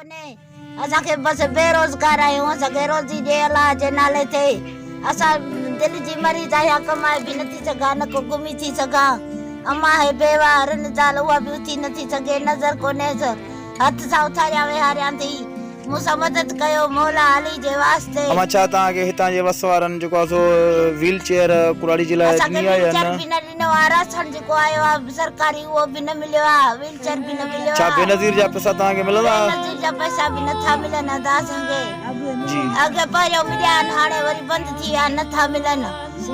कोने असांखे बस बेरोजगार आहियूं असांखे रोज़ी ॾे अलाह जे नाले ते असां दिल जी मरीज़ आहियां कमाए बि नथी सघां न को घुमी थी सघां अम्मा है बेवा रन ज़ाल उहा बि उथी नथी सघे नज़र कोन्हेसि हथ सां उथारिया विहारियां थी मूंसां मदद कयो मौला अली जे वास्ते अमा छा तव्हांखे हितां जे वस वारनि जेको आहे सो व्हील चेयर कुड़ाड़ी जे लाइ असांखे ॾिनी आहे या व्हीलचेयर न? बि न ॾिनो आहे राशन जेको आयो आहे सरकारी उहो बि न मिलियो आहे व्हीलचेयर बि न मिलियो छा आहे बेनज़ीर जा पैसा तव्हांखे मिलंदा? बेनज़ीर जा पैसा बि नथा मिलनि अदा असांखे जी अॻे पहिरियों मिलिया आहिनि हाणे वरी बंदि थी विया नथा मिलनि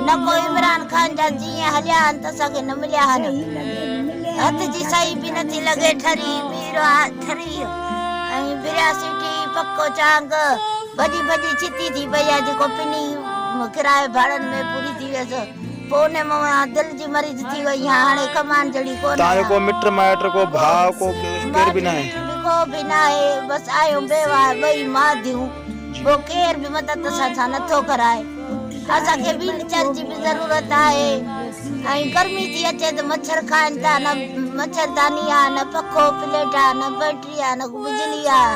न को इमरान खान जा जीअं हलिया आहिनि त असांखे न मिलिया आहिनि हथ जी सही बि नथी लॻे ठरी बीरो आहे ठरी ऐं बिरियासी टी पको चांग भॼी भॼी छिती थी पई आहे जेको पिनी किराए भाड़नि में पूरी थी वियसि पोइ उन मां दिलि जी मरीज़ थी वई आहे हाणे कमान जहिड़ी कोन तव्हांजो को मिट माइट को भाउ को केर बि न आहे? को बि न आहे बसि आहियूं बेवा ॿई मादियूं पोइ केर बि मदद सां नथो कराए असांखे व्हीलचेयर जी बि ज़रूरत आहे ऐं गर्मी थी अचे त मच्छर खाइनि था न मच्छरदानी आहे न पखो प्लेट आहे न बैटरी आहे न बिजली आहे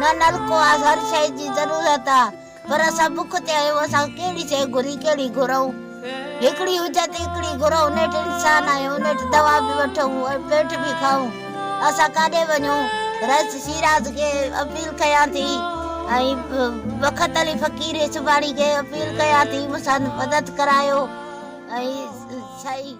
न नलको आहे हर शइ जी ज़रूरत आहे पर असां बुख ते आहियूं असां कहिड़ी शइ घुरी कहिड़ी घुरऊं हिकिड़ी हुजे त हिकिड़ी घुरऊं नेठि इंसान आहियूं नेठि दवा बि वठूं ऐं पेट बि खाऊं असां काॾे वञूं रस शिराज खे अपील कयां थी ऐं वखत अली फ़कीर सुभाणी खे अपील कयां थी मूंसां मदद करायो ऐं सही